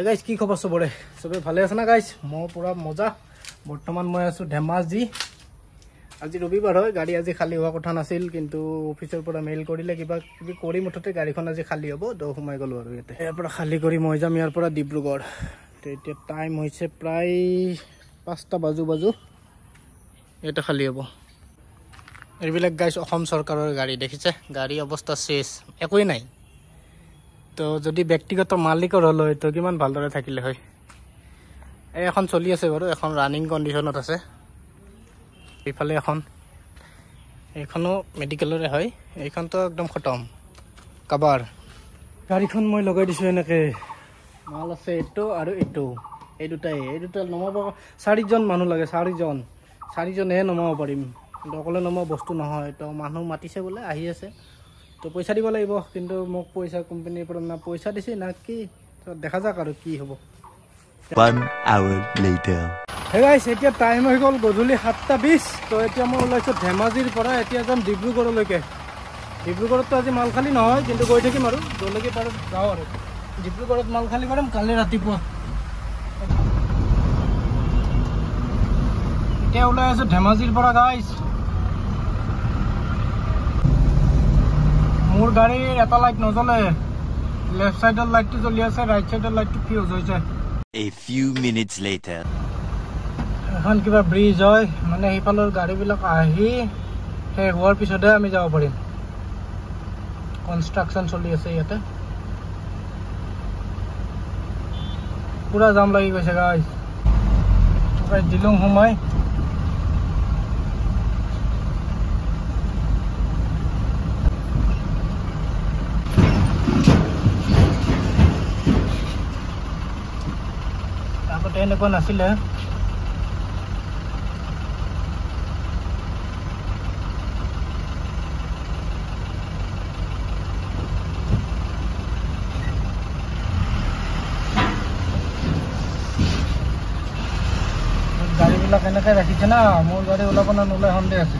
guys কি খবৰ সবৰে সবে ভালে আছে না গাইজ মই পুৰা মজা বৰ্তমান মই আছো ধেমাজি আজি ৰবিবাৰ হয় গাড়ী আজি খালি হোৱা কথা নাছিল কিন্তু অফিচৰ পৰা মেইল কৰিলে কিবা কিবি কৰি মুঠতে গাড়ীখন আজি খালি হ'ব দ সোমাই গলো আৰু ইয়াতে ইয়াৰ পৰা খালি কৰি মই যাম ইয়াৰ পৰা ডিব্ৰুগড় তো এতিয়া টাইম হৈছে প্ৰায় 5টা বাজু এটা খালি হ'ব এইবিলাক গাইজ অসম চৰকাৰৰ গাড়ী দেখিছে গাড়ী অৱস্থা শেষ একোই নাই তো যদি ব্যক্তিগত মালিকৰ হল হয় তো কিমান ভালদৰে থাকিলে হয় এই এখন চলি আছে বাৰু এখন ৰানিং কন্ডিশনত আছে ইফালে এখন এইখনো মেডিকেলৰে হয় এইখন তো একদম খতম কাবাৰ গাড়ীখন মই লগাই দিছো এনেকে মাল আছে এটো আৰু এটো এই দুটা নমাব 4জন মানুহ লাগে 4জনে নমাব পাৰিম কিন্তু অকলে নমা বস্তু নহয় তো মানুহ মাতিছে বোলে আহি আছে তো পইচা দিব লাগিব কিন্তু মোক পইচা কোম্পানীৰ পৰা না পইচা দিছে না কি তো দেখা যাক আৰু কি হ'ব 1 hour later হে গাইস এতিয়া টাইম হৈ গল গধুলি 7:20 তো এতিয়া মই ওলাইছো ধেমাজিৰ পৰা এতিয়া যাম ডিব্ৰুগড়লৈকে ডিব্ৰুগড়ত আজি মাল খালি নহয় কিন্তু গৈ থাকিম আৰু যলৈকে পাৰো যাওঁ আৰু ডিব্ৰুগড়ত মাল খালি কৰিম কালি ৰাতিপুৱা এতিয়া ওলাই আছো ধেমাজিৰ পৰা গাইস মোর গাড়ির এটা লাইট নজলে লেফট সাইডের লাইটটো জ্বলি আছে রাইট সাইডের লাইটটো ফিউজ হইছে a few minutes later এখন কিবা ব্রিজ হয় মানে এইফালৰ গাড়ীবিলাক আহি শেষ হোৱাৰ পিছতে আমি যাব পাৰিম কনষ্ট্ৰাকচন চলি আছে ইয়াতে পুৰা জাম লাগি গৈছে গাইস দিলং সোমাই এনেকুৱা নাছিলে গাড়ীবিলাক এনেকৈ ৰাখিছে না মোৰ গাড়ী ওলাব না নোলাই সন্দেহ আছে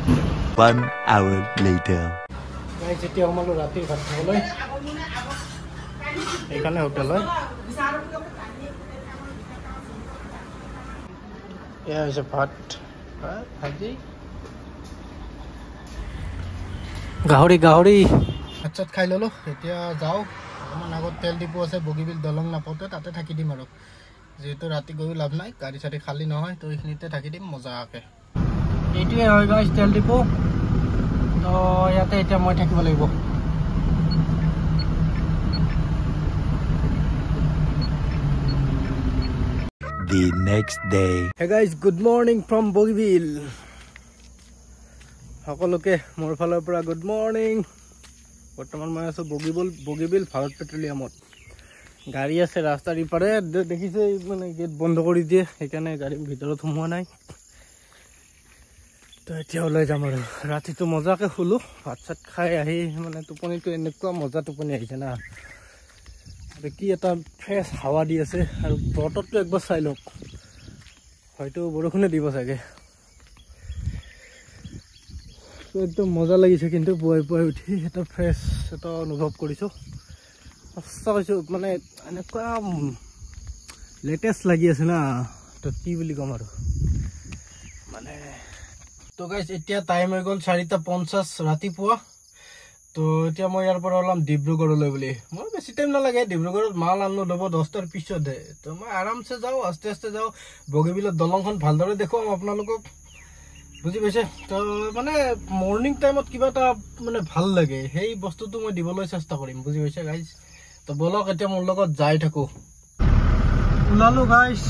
1 hour later গাইজ এতিয়া সোমালো ৰাতিৰ ভাত খাবলৈ এইখানে হোটেল হয় এয়া হৈছে ভাত ভাজি গাহৰি ভাত খাই ললো এতিয়া যাওঁ অকণমান আগত তেল ডিপু আছে বগীবিল দলং নাপাওঁতে তাতে থাকি দিম আৰু যেহেতু ৰাতি গৈ লাভ নাই গাড়ী চাড়ী খালী নহয় তো এইখিনিতে থাকি দিম মজাকে এইটোৱে হয় গাইজ তেল ডিপু তো ইয়াতে এতিয়া মই থাকিব লাগিব the next day hey guys good morning from Bogibeel সকলোকে মোৰ ফালৰ পৰা গুড মৰ্নিং বৰ্তমান মই আছো বগীবিল ভাৰত পেট্ৰলিয়ামত গাড়ী আছে ৰাস্তাৰ ইপাৰে দেখিছে মানে গেট বন্ধ কৰি দিয়ে সেইকাৰণে গাড়ী ভিতৰত সোমোৱা নাই তো এতিয়া ওলাই যাম আৰু ৰাতিটো মজাকে শুলো ভাত চাত খাই আহি মানে টোপনিটো এনেকুৱা মজা টোপনি আহিছে না কি এটা ফ্ৰেছ হাৱা দি আছে আৰু বতৰটো একবাৰ চাই লওক হয়তো বৰষুণে দিব চাগে একদম মজা লাগিছে কিন্তু পুৱাই উঠি এটা ফ্ৰেছ এটা অনুভৱ কৰিছোঁ সঁচা কৈছোঁ মানে এনেকুৱা লেটেষ্ট লাগি আছে না তো কি বুলি ক'ম আৰু মানে তো গাইজ এতিয়া টাইম হৈ গ'ল 4:50 ৰাতিপুৱা তো এতিয়া মই ইয়াৰ পৰা ওলাম ডিব্ৰুগড়লৈ বুলি মই বেছি টাইম নালাগে ডিব্ৰুগড়ত মাল আনলোড হ'ব 10টাৰ পিছতহে তো মই আৰামছে যাওঁ আস্তে যাওঁ বগীবিলৰ দলংখন ভালদৰে দেখুৱাম আপোনালোকক বুজি পাইছে তো মানে মৰ্নিং টাইমত কিবা এটা মানে ভাল লাগে সেই বস্তুটো মই দিবলৈ চেষ্টা কৰিম বুজি পাইছে গাইজ তো বলক এতিয়া মোৰ লগত যাই থাকো ওলালো গাইজ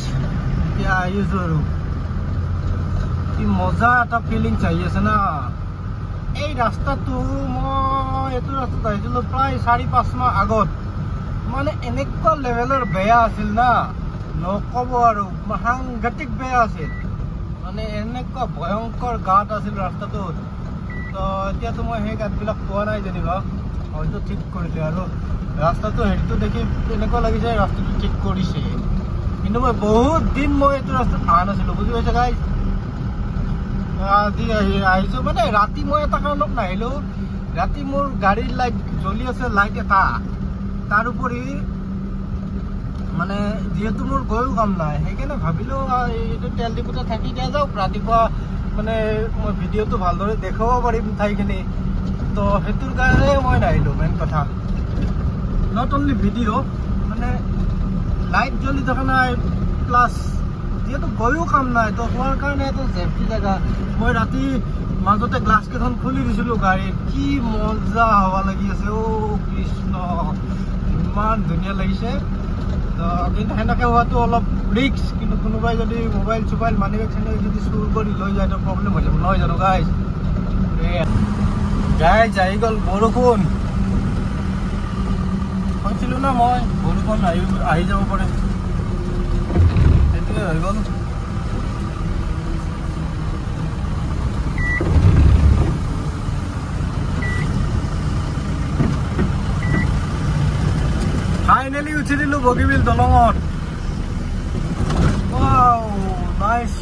এতিয়া আহিছো আৰু কি মজা এটা ফিলিংছ আহি আছে না এই ৰাস্তাটো মই এইটো ৰাস্তাত আহিছিলোঁ প্ৰায় 4-5 মাহ আগত মানে এনেকুৱা লেভেলৰ বেয়া আছিল না নক'ব আৰু সাংঘাতিক বেয়া আছিল মানে এনেকুৱা ভয়ংকৰ গাঁত আছিল ৰাস্তাটোত তো এতিয়াতো মই সেই গাঁতবিলাক পোৱা নাই যেনিবা হয়তো ঠিক কৰিলে আৰু ৰাস্তাটো হেৰিটো দেখি এনেকুৱা লাগিছে ৰাস্তাটো ঠিক কৰিছে কিন্তু মই বহুত দিন মই এইটো ৰাস্তাত অহা নাছিলোঁ বুজি পাইছে গাইজ আজি আহিছোঁ মানে ৰাতি মই এটা কাৰণত নাহিলোঁ ৰাতি মোৰ গাড়ীৰ লাইট জ্বলি আছে লাইট এটা তাৰ উপৰে মানে যিহেতু মোৰ গৈও কাম নাই সেইকাৰণে ভাবিলোঁ এইটো তেল ডিপুতে থাকি দিয়া যাওক ৰাতিপুৱা মানে মই ভিডিঅ'টো ভালদৰে দেখাব পাৰিম ঠাইখিনি তো সেইটোৰ কাৰণে মই নাহিলোঁ মেইন কথা নট অনলি ভিডিঅ' মানে লাইট জ্বলি থকা নাই প্লাছ যিহেতু গৈও কাম নাই তো হোৱাৰ কাৰণে এটা ছেফটি জেগা মই ৰাতি মাজতে গ্লাছ কেইখন খুলি দিছিলোঁ গাড়ীত কি মজা হাৱা লাগি আছে অ' কৃষ্ণ ইমান ধুনীয়া লাগিছে কিন্তু সেনেকৈ হোৱাটো অলপ ৰিক্স কিন্তু কোনোবাই যদি মোবাইল চোবাইল মানি বেগ চানি যদি চুৰ কৰি লৈ যায় তো প্ৰব্লেম হৈ যাব নহয় জানো গাইজ গাইজ আহি গ'ল বৰষুণ কৈছিলোঁ না মই বৰষুণ আহি যাব পাৰে সেইটোৱে হৈ গ'ল ফাইনেলি উঠি দিলোঁ বগীবিল দলঙত ৱাও নাইচ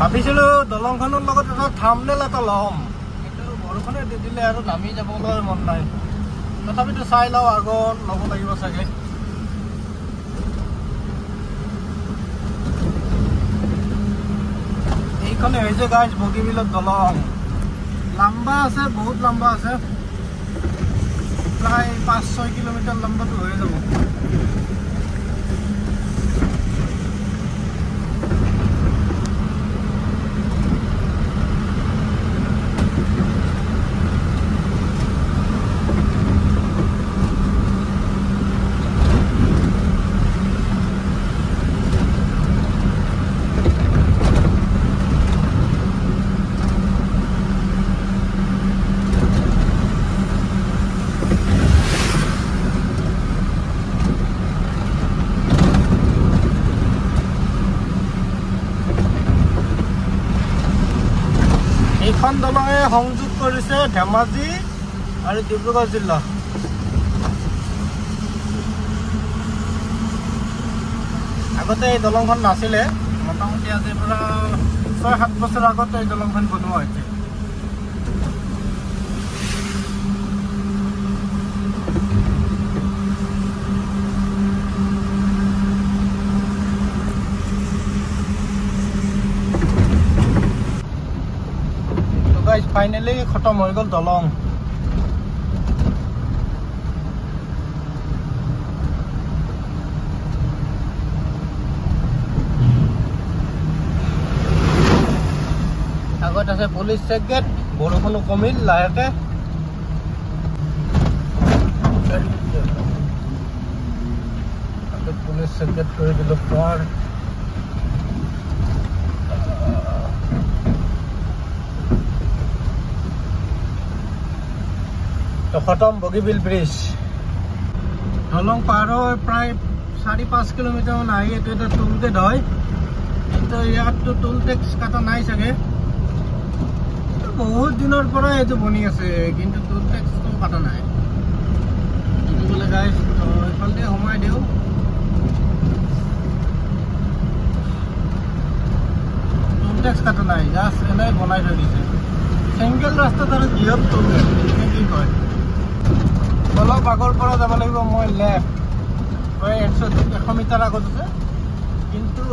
ভাবিছিলোঁ দলংখনৰ লগত এটা থাম্বনেইল এটা ল'ম কিন্তু বৰষুণে দি দিলে আৰু নামি যাবলৈ মন নাই তথাপিতো চাই লওঁ আগত ল'ব লাগিব চাগে এইখনে হৈছে গাইজ বগীবিলৰ দলং লম্বা আছে বহুত লম্বা আছে প্ৰায় 5-6 কিলোমিটাৰ লম্বাটো হৈ যাব এইখন দলঙে সংযোগ কৰিছে ধেমাজি আৰু ডিব্ৰুগড় জিলা আগতে এই দলংখন নাছিলে মোটামুটি আজিৰ পৰা 6-7 বছৰ আগতে এই দলংখন বনোৱা হৈছে ফাইনেলি খতম হৈ গ'ল দলং আগত আছে পুলিচ চেক গেট বৰষুণো কমিল লাহেকে পুলিচ চেক গেট কৰি দিলোঁ পাৰ খতম বগীবিল ব্ৰিজ দলং পাৰ হৈ প্ৰায় 4-5 কিলোমিটাৰমান আহি এইটো এটা টোল গেট হয় কিন্তু ইয়াততো টোল টেক্স কটা নাই চাগে বহুত দিনৰ পৰা এইটো বনি আছে কিন্তু টোল টেক্সটো কটা নাই এইটো বোলে গাইজ এইফালে সোমাই দিওঁ টোল টেক্স কটা নাই জাষ্ট এনেই বনাই থৈ দিছে সিংগল ৰাস্তাত আৰু কিহত টোল গেট কি কয় অলপ আগৰ পৰা যাব লাগিব মই লেফ্ট প্ৰায় 100 মিটাৰ আগত আছে কিন্তু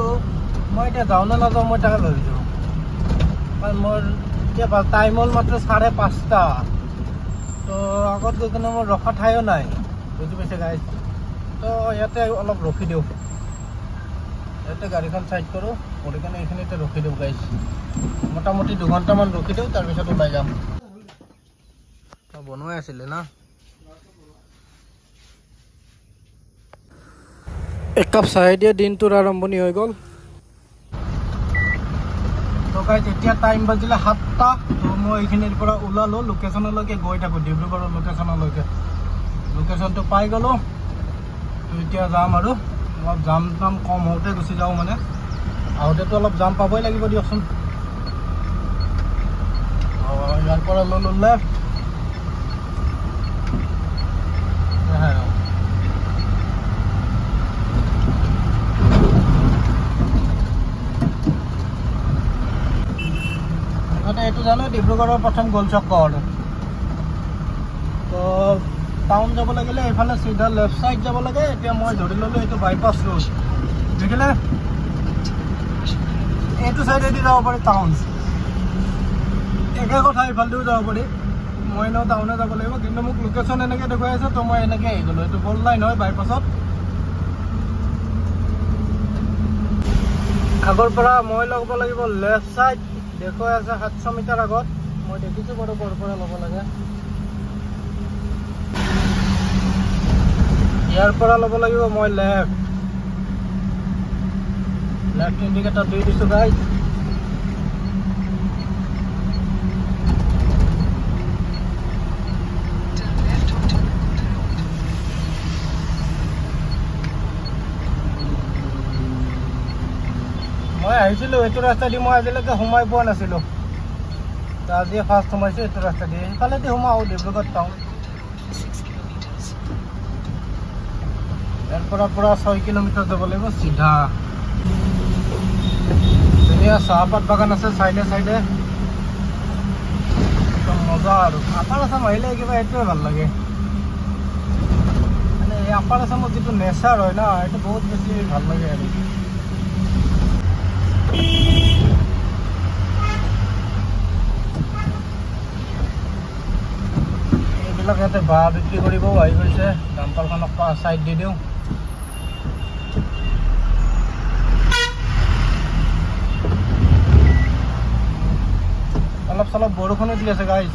মই এতিয়া যাওঁ নে নাযাওঁ মই তাকে ভাবিছোঁ কাৰণ মোৰ এতিয়া টাইম হ'ল মাত্ৰ 5:30 তো আগত গৈ কিনে মোৰ ৰখা ঠাইও নাই বুজি পাইছে গাইজ তো ইয়াতে অলপ ৰখি দিওঁ ইয়াতে গাড়ীখন চাইড কৰোঁ কৰি কিনে এইখিনিতে ৰখি দিওঁ গাইজ মোটামুটি 2 ঘণ্টামান ৰখি দিওঁ তাৰপিছত ওলাই যাম বনোৱাই আছিলে না একাপ চাই দিয়ে দিনটোৰ আৰম্ভণি হৈ গ'ল তো গাইজ এতিয়া টাইম বাজিলে 7টা তো মই এইখিনিৰ পৰা ওলালোঁ লোকেশ্যনলৈকে গৈ থাকোঁ ডিব্ৰুগড়ৰ লোকেশ্যনটো পাই গ'লোঁ তো এতিয়া যাম আৰু অলপ জাম কম হওঁতে গুচি যাওঁ মানে আহোঁতেতো অলপ জাম পাবই লাগিব দিয়কচোন ইয়াৰ পৰা ল'লোঁ লেফ্ট মানে এইটো জানো ডিব্ৰুগড়ৰ প্ৰথম গোল চক্কৰ তো টাউন যাব লাগিলে এইফালে চিধা লেফ্ট সাইড যাব লাগে এতিয়া মই ধৰি ললো এইটো বাইপাস ৰোড দেখিলে এইটো সাইডেদি যাব পাৰি টাউন একে কথা ইফালেও যাব পাৰি মই ন টাউনে যাব লাগিব কিন্তু মোক লোকেশন এনেকে দেখুৱাই আছে তো মই এনেকে আহি গলো এইটো ফোৰ লাইন হয় বাইপাসত আগৰ পৰা মই ল'ব লাগিব লেফ্ট সাইড দেখুৱাই আছে 700 মিটাৰ আগত মই দেখিছো বাৰু কৰ পৰা ল'ব লাগে ইয়াৰ পৰা ল'ব লাগিব মই লেফ্ট ইন্ডিকেটৰ দি দিছো গাইজ মই আহিছিলো এইটো ৰাস্তা দি মই আজিলৈকে সোমাই পোৱা নাছিলো তো আজি ফাৰ্ষ্ট সোমাইছো এইটো ৰাস্তা দি সেইফালেদি সোমাও ডিব্ৰুগড় টাউন ইয়াৰ পৰা 6 কিলোমিটাৰ যাব লাগিব চিধা ধুনীয়া চাহপাত বাগান আছে চাইডে চাইডে মজা আৰু আপাৰ আছাম আহিলে কিবা এইটোৱে ভাল লাগে মানে এই আপাৰ আছামত যিটো নেচাৰ হয় না এইটো বহুত বেছি ভাল লাগে আৰু এইবিলাক ইয়াতে বাঁহ বিক্ৰী কৰিবও আহি গৈছে ডাম্পাৰখনক চাইড দি দিওঁ অলপ চলপ বৰষুণো দি আছে গাইজ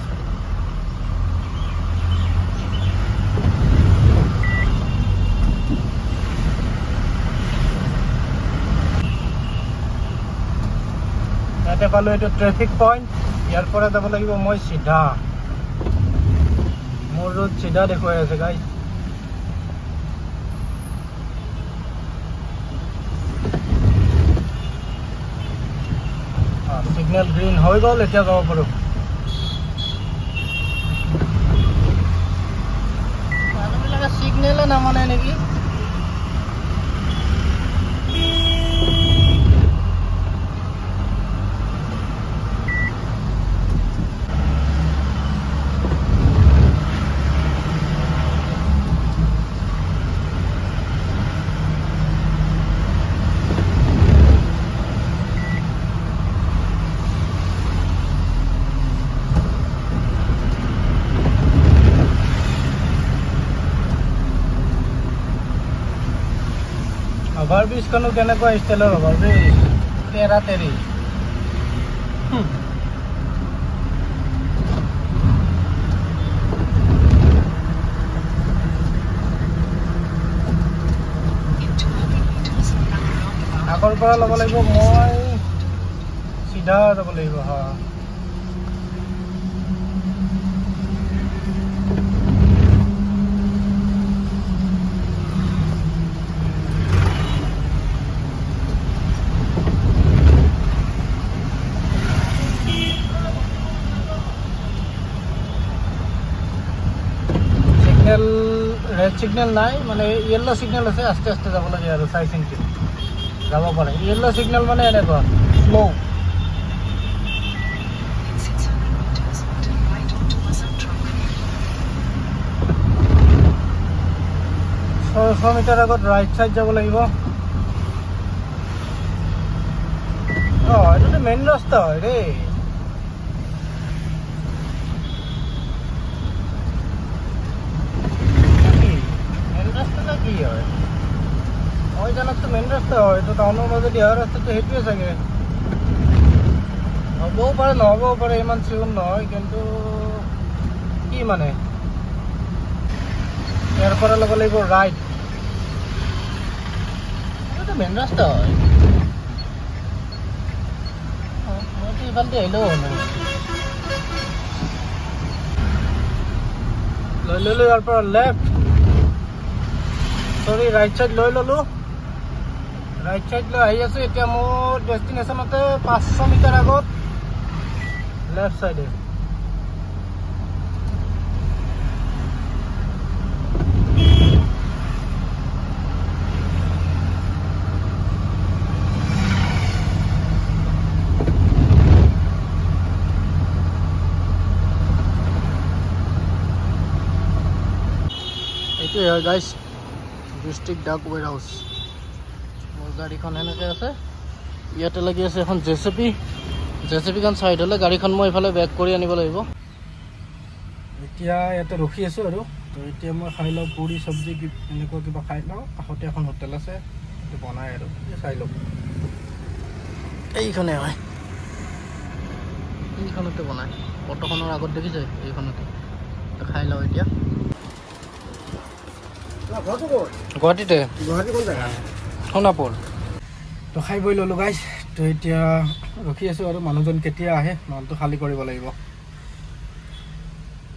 ইয়াতে পালো এইটো ট্ৰেফিক পইণ্ট ইয়াৰ পৰা যাব লাগিব মই চিধা মোৰ ৰোড চিধা দেখুৱাই আছে গাইজ সিগনেল গ্ৰীণ হৈ গ'ল এতিয়া যাব পাৰো মানুহবিলাকে সিগনেলে নামানে নেকি ओभारब्रिज खनो केनेকুৱা ষ্টাইলৰ ओभारब्रिज তেৰা তেৰি আগৰ পৰা ল'ব লাগিব মই চিধা যাব লাগিব হা रेड सिग्नल ना माने येलो सिग्नल আছে আস্তে আস্তে যাব লাগে আৰু চাই চিন্তি যাব পাৰে येलो सिग्नल মানে এনেকুৱা স্লো সো মিটাৰ আগত ৰাইট সাইড যাব লাগিব এইটো মেইন ৰাস্তা হয় ৰে तो मेन रास्ता है तो टाउनर मजे दिया रास्ता तो हेतुए सके हबो पारे নহবও पारे इमान सिउन নহয় কিন্তু কি মানে এর পরে লব লাগিব রাইট এটা মেন রাস্তা হয় মতে ইফালতে হলো না লইলো এর পর লেফট সরি রাইট সাইড লৈ ললো राइट साइड ले आइ আছে এতিয়া মোৰ ডেস্টিনেশনতে 500 মিটাৰ আগত লেফট সাইডে হিয়াৰ গাইজ ডিষ্ট্ৰিক্ট ডাক ৱেৰ হাউচ মোৰ গাড়ীখন সেনেকৈ আছে ইয়াতে লাগি আছে এখন জেচিপিখন চাইড হ'লে গাড়ীখন মই এইফালে বেক কৰি আনিব লাগিব এতিয়া ইয়াতে ৰখি আছোঁ আৰু তো এতিয়া মই খাই লওঁ পুৰি চব্জি এনেকুৱা কিবা খাই লওঁ কাষতে এখন হোটেল আছে সেইটো বনাই আৰু চাই লওঁ এইখনে হয় এইখনতে বনাই অটোখনৰ আগত দেখিছে এইখনতে খাই লওঁ এতিয়া গুৱাহাটীতে সোণাপুৰ তো খাই বৈ ল'লোঁ গাইজ তো এতিয়া ৰখি আছোঁ আৰু মানুহজন কেতিয়া আহে নহ'লেতো খালী কৰিব লাগিব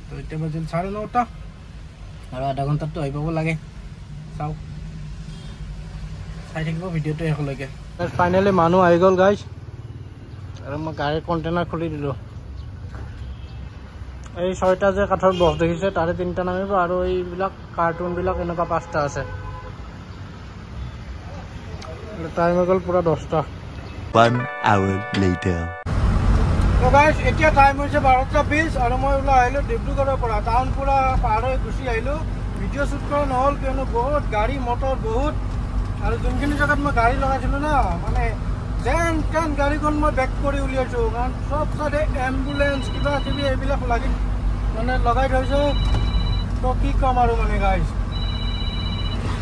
তো এতিয়া বাজিল 9:30 আৰু আধা ঘণ্টাততো আহি পাব লাগে চাওঁ চাই থাকিব ভিডিঅ'টো শেষলৈকে ফাইনেলি মানুহ আহি গ'ল গাইজ আৰু মই গাড়ীৰ কণ্টেইনাৰ খুলি দিলোঁ এই 6টা যে কাঠৰ বক্স দেখিছে তাৰে 3টা নামিব আৰু এইবিলাক কাৰ্টুনবিলাক এনেকুৱা 5টা আছে টাইম হৈ গ'ল পুৰা 10টা 1 hour later তো গাইজ এতিয়া টাইম হৈছে 12:20 আৰু মই ওলাই আহিলোঁ ডিব্ৰুগড়ৰ পৰা টাউন পুৰা পাৰ হৈ গুচি আহিলোঁ ভিডিঅ' শ্বুট কৰা নহ'ল কিয়নো বহুত গাড়ী মটৰ বহুত আৰু যোনখিনি জেগাত মই গাড়ী লগাইছিলোঁ না মানে যেন তেন গাড়ীখন মই বেক কৰি উলিয়াইছোঁ কাৰণ চব চাইডে এম্বুলেঞ্চ কিবা কিবি এইবিলাক লাগি মানে লগাই থৈছে তো কি ক'ম আৰু মানে গাইজ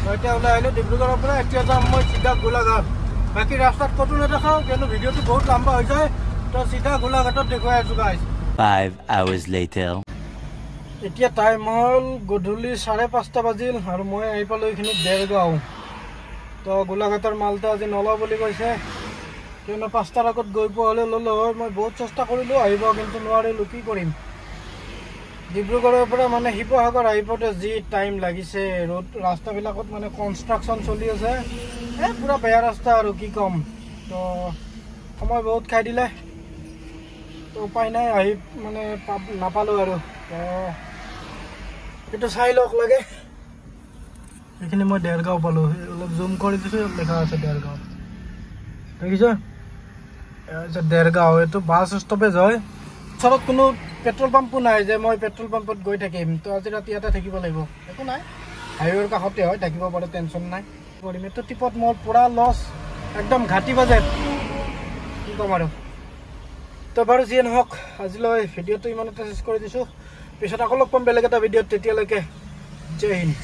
মই এতিয়া ওলাই আহিলোঁ ডিব্ৰুগড়ৰ পৰা এতিয়া যাম মই চিধা গোলাঘাট বাকী ৰাস্তাত ক'তো নেদেখাওঁ কিয়নো ভিডিঅ'টো বহুত লম্বা হৈ যায় তো চিধা গোলাঘাটত দেখুৱাই আছোঁ গাইজ 5 hours later এতিয়া টাইম হ'ল গধূলি 5:30 বাজিল আৰু মই আহি পালোঁ এইখিনিত দেৰগাঁও তো গোলাঘাটৰ মালটো আজি নলওঁ বুলি কৈছে কিয়নো 5টাৰ আগত গৈ পোৱা হ'লে ল'লোঁ হয় মই বহুত চেষ্টা কৰিলোঁ আহিব কিন্তু নোৱাৰিলোঁ কি কৰিম ডিব্ৰুগড়ৰ পৰা মানে শিৱসাগৰ আহি পাওঁতে যি টাইম লাগিছে ৰাস্তাবিলাকত মানে কনষ্ট্ৰাকশ্যন চলি আছে পুৰা বেয়া ৰাস্তা আৰু কি ক'ম তো সময় বহুত খাই দিলে তো উপায় নাই আহি মানে নাপালোঁ আৰু তো সেইটো চাই লওক লাগে এইখিনি মই দেৰগাঁও পালোঁ অলপ জুম কৰি দিছোঁ লেখা আছে দেৰগাঁও দেখিছে দেৰগাঁও এইটো বাছ ষ্টপেজ হয় ওচৰত কোনো পেট্ৰল পাম্পো নাই যে মই পেট্ৰল পাম্পত গৈ থাকিম তো আজি ৰাতি ইয়াতে থাকিব লাগিব একো নাই হাইৱেৰ কাষতে হয় থাকিব পাৰে টেনশ্যন নাই কৰিম এইটো টিপত মোৰ পুৰা লছ একদম ঘাটি বাজেট কি ক'ম আৰু তো বাৰু যিয়ে নহওক আজিলৈ ভিডিঅ'টো ইমানতে চেছ কৰি দিছোঁ পিছত আকৌ লগ পাম বেলেগ এটা ভিডিঅ'ত তেতিয়ালৈকে জয় হিন্দ